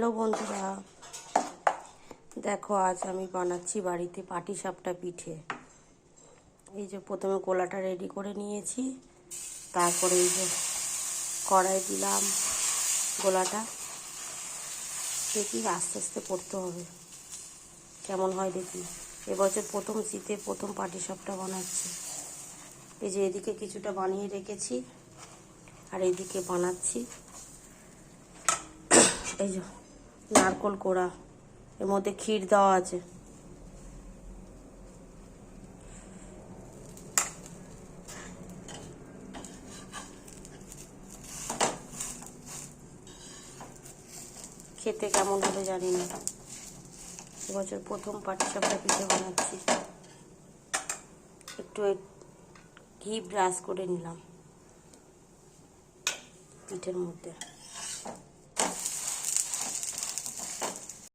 Hello বন্ধুরা, দেখো আজ আমি বানাচ্ছি বাড়িতে পাটিসাপটা পিঠে। এই যে প্রথমে গোলাটা রেডি করে নিয়েছি, তারপরে এই যে কড়াই দিলাম গোলাটা। দেখি আস্তে আস্তে করতে হবে, কেমন হয় দেখি। এবছর প্রথম শীতে প্রথম পাটিসাপটা বানাচ্ছি। এই যে এদিকে কিছুটা বানিয়ে রেখেছি আর এইদিকে বানাচ্ছি। এই যে নারকোল কোড়া, এর মধ্যে ক্ষীর দেওয়া আছে। খেতে কেমন হবে জানি না, এবছর প্রথম পাটিসাপটা পিঠে বানাচ্ছি। একটু ঘি ব্রাশ করে নিলাম পিঠের মধ্যে।